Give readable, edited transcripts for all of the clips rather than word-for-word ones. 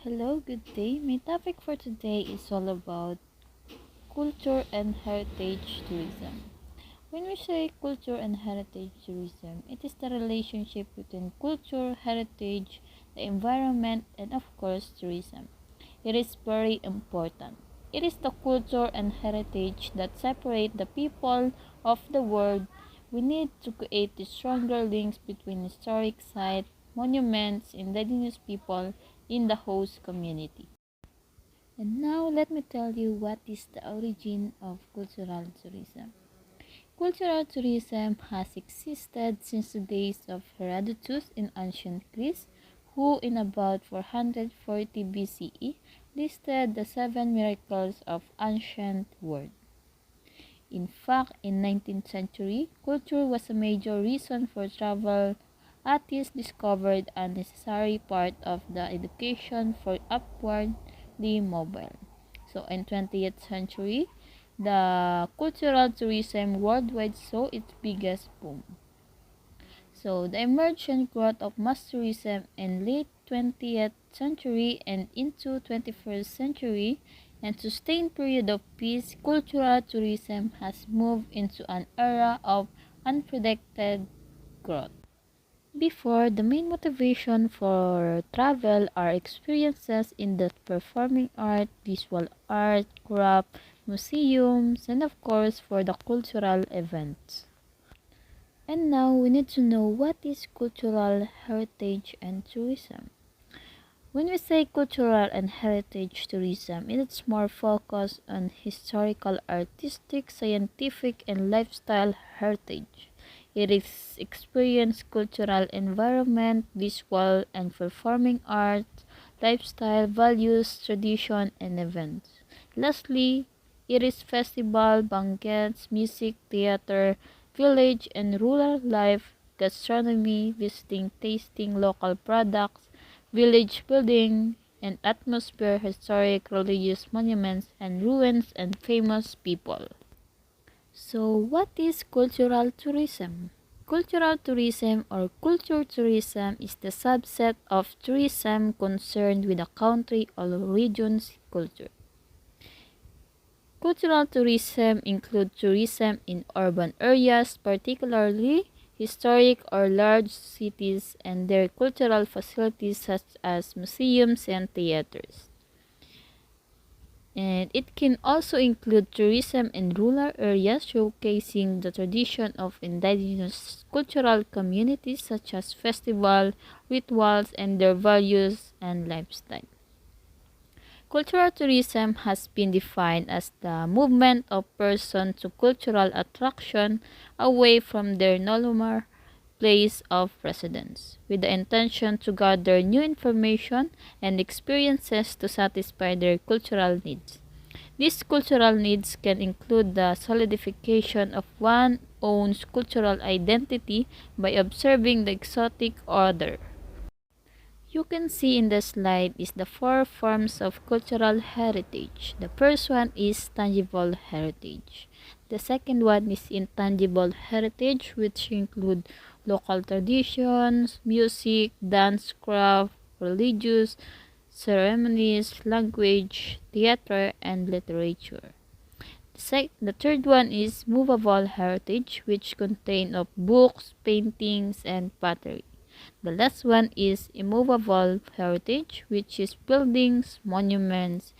Hello, good day. My topic for today is all about culture and heritage tourism. When we say culture and heritage tourism, it is the relationship between culture, heritage, the environment, and of course, tourism. It is very important. It is the culture and heritage that separate the people of the world. We need to create stronger links between historic sites, monuments, indigenous people in the host community. And now let me tell you what is the origin of cultural tourism. Cultural tourism has existed since the days of Herodotus in ancient Greece, who in about 440 BCE listed the seven miracles of ancient world. In fact, in 19th century, culture was a major reason for travel. Artists discovered a necessary part of the education for upwardly mobile. So in 20th century, the cultural tourism worldwide saw its biggest boom. So the emergent growth of mass tourism in late 20th century and into 21st century and sustained period of peace, cultural tourism has moved into an era of unpredicted growth. Before, the main motivation for travel are experiences in the performing art, visual art, craft, museums, and of course for the cultural events. And now we need to know what is cultural heritage and tourism. When we say cultural and heritage tourism, it is more focused on historical, artistic, scientific, and lifestyle heritage. It is experience, cultural environment, visual and performing arts, lifestyle, values, tradition, and events. Lastly, it is festival, banquets, music, theater, village and rural life, gastronomy, visiting, tasting local products, village building and atmosphere, historic religious monuments and ruins and famous people. So, what is cultural tourism? Cultural tourism or culture tourism is the subset of tourism concerned with a country or region's culture. Cultural tourism includes tourism in urban areas, particularly historic or large cities and their cultural facilities such as museums and theaters. And it can also include tourism in rural areas showcasing the tradition of indigenous cultural communities such as festival, rituals, and their values and lifestyle. Cultural tourism has been defined as the movement of persons to cultural attraction away from their normal place of residence, with the intention to gather new information and experiences to satisfy their cultural needs. These cultural needs can include the solidification of one's own cultural identity by observing the exotic order. You can see in the slide is the four forms of cultural heritage. The first one is tangible heritage. The second one is intangible heritage, which include local traditions, music, dance, craft, religious ceremonies, language, theater, and literature. The third one is movable heritage, which contain of books, paintings, and pottery. The last one is immovable heritage, which is buildings, monuments,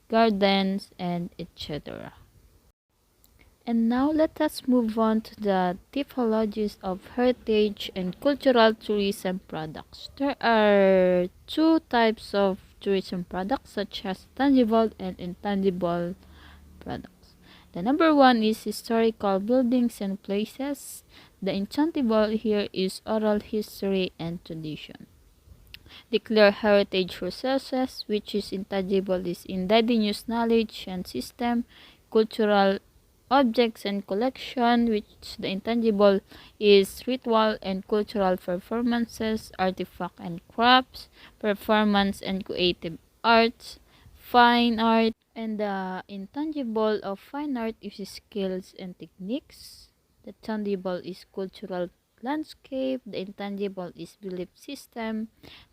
gardens, and etc. And now let us move on to the typologies of heritage and cultural tourism products. There are two types of tourism products such as tangible and intangible products. The number one is historical buildings and places. The intangible here is oral history and tradition. Declare heritage resources, which is intangible, is indigenous knowledge and system, cultural objects and collection, which the intangible is ritual and cultural performances, artifact and crafts, performance and creative arts, fine art, and the intangible of fine art is skills and techniques. The tangible is cultural landscape. The intangible is belief system,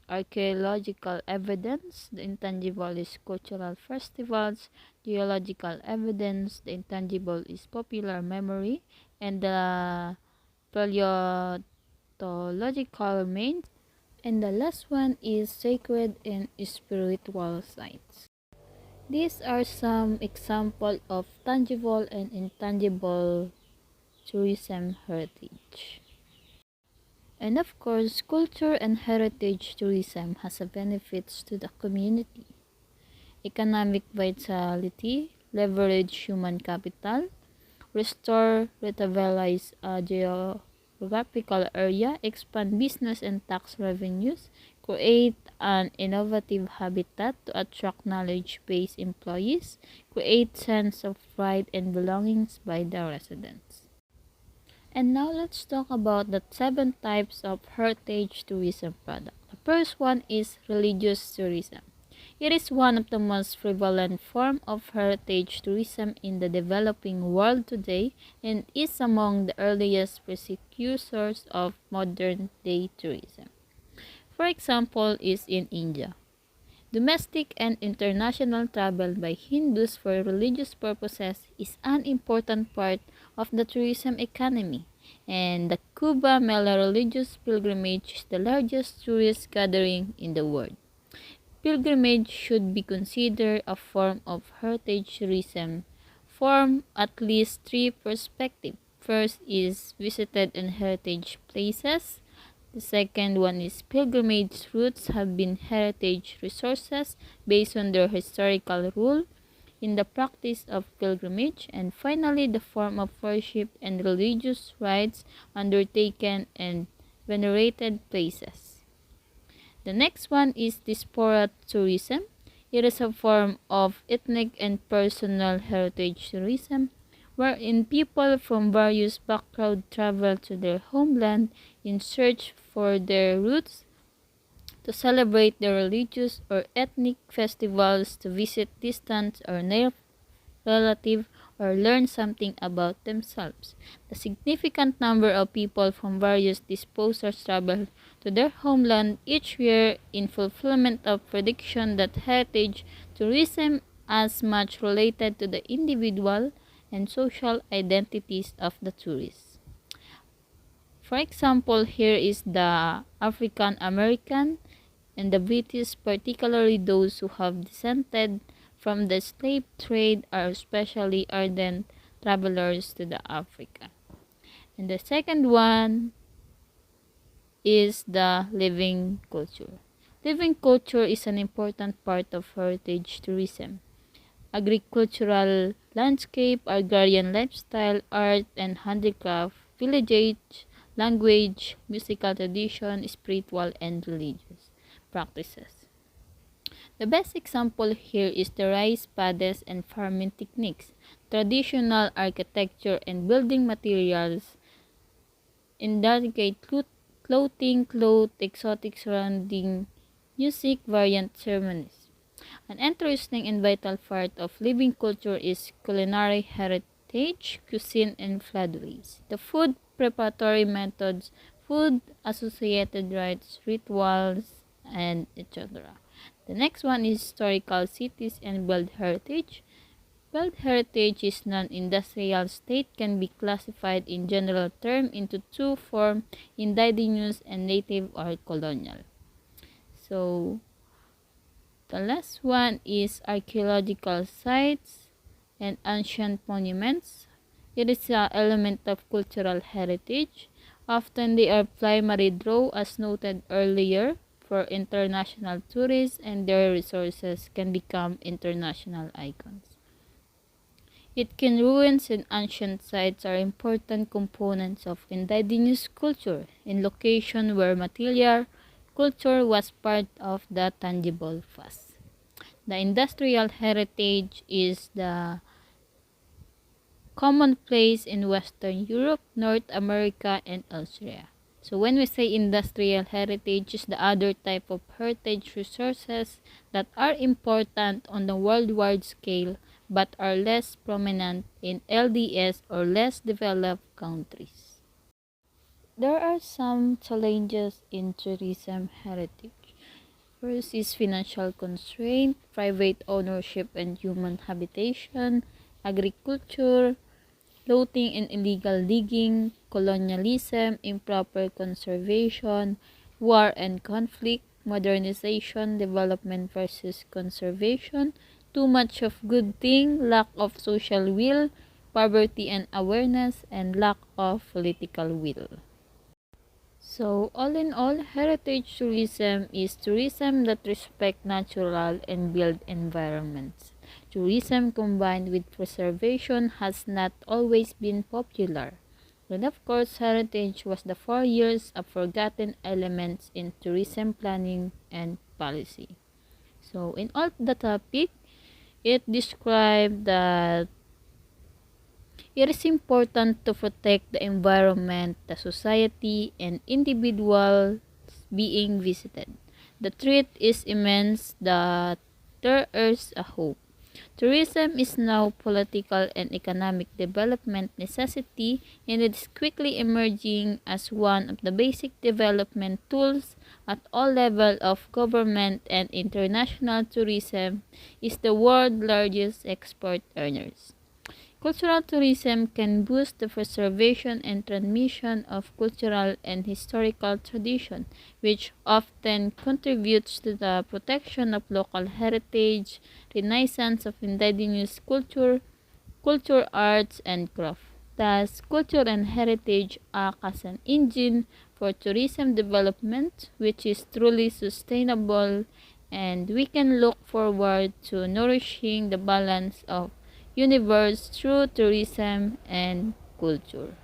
archaeological evidence. The intangible is cultural festivals, geological evidence. The intangible is popular memory, and the paleontological remains. And the last one is sacred and spiritual sites. These are some examples of tangible and intangible tourism heritage. And of course, culture and heritage tourism has a benefits to the community. Economic vitality, leverage human capital, restore, revitalize a geographical area, expand business and tax revenues, create an innovative habitat to attract knowledge-based employees, create sense of pride and belongings by the residents. And now let's talk about the 7 types of heritage tourism product. The first one is religious tourism. It is one of the most prevalent form of heritage tourism in the developing world today and is among the earliest precursors of modern-day tourism. For example, is in India. Domestic and international travel by Hindus for religious purposes is an important part of the tourism economy, and the Kumbh Mela religious pilgrimage is the largest tourist gathering in the world. Pilgrimage should be considered a form of heritage tourism from at least 3 perspectives. First is visited and heritage places. The second one is pilgrimage routes have been heritage resources based on their historical role in the practice of pilgrimage. And finally, the form of worship and religious rites undertaken and venerated places. The next one is diaspora tourism. It is a form of ethnic and personal heritage tourism wherein people from various backgrounds travel to their homeland in search for their roots, to celebrate their religious or ethnic festivals, to visit distant or near relative, or learn something about themselves. The significant number of people from various disposers travel to their homeland each year in fulfillment of prediction that heritage tourism as much related to the individual and social identities of the tourists. For example, here is the African American and the British, particularly those who have descended from the slave trade, are especially ardent travelers to the Africa. And the second one is the living culture. Living culture is an important part of heritage tourism. Agricultural landscape, agrarian lifestyle, art and handicraft, village, language, musical tradition, spiritual and religious practices. The best example here is the rice paddies and farming techniques, traditional architecture and building materials, intricate clothing, exotic surrounding, music, variant ceremonies. An interesting and vital part of living culture is culinary heritage, cuisine, and flavors. The food preparatory methods, food associated rites, rituals, and etc. The next one is historical cities and world heritage. World heritage is non-industrial state can be classified in general term into 2 forms, indigenous and native or colonial. So, the last one is archaeological sites and ancient monuments. It is an element of cultural heritage. Often they are primary draw as noted earlier for international tourists, and their resources can become international icons. Ruins and ancient sites are important components of indigenous culture in location where material culture was part of the tangible past. The industrial heritage is the commonplace in Western Europe, North America, and Australia. So when we say industrial heritage, is the other type of heritage resources that are important on the worldwide scale but are less prominent in LDS or less developed countries. There are some challenges in tourism heritage. First is financial constraint, private ownership and human habitation, agriculture, looting and illegal digging, colonialism, improper conservation, war and conflict, modernization, development versus conservation, too much of good thing, lack of social will, poverty and awareness, and lack of political will. So, all in all, heritage tourism is tourism that respect natural and built environments. Tourism combined with preservation has not always been popular. And of course, heritage was the 4 years of forgotten elements in tourism planning and policy. So, in all the topic, it described that it is important to protect the environment, the society, and individuals being visited. The threat is immense that there is a hope. Tourism is now political and economic development necessity, and it is quickly emerging as one of the basic development tools at all levels of government, and international tourism is the world's largest export earners. Cultural tourism can boost the preservation and transmission of cultural and historical tradition, which often contributes to the protection of local heritage, renaissance of indigenous culture, arts, and craft. Thus, culture and heritage act as an engine for tourism development, which is truly sustainable, and we can look forward to nourishing the balance of universe through tourism and culture.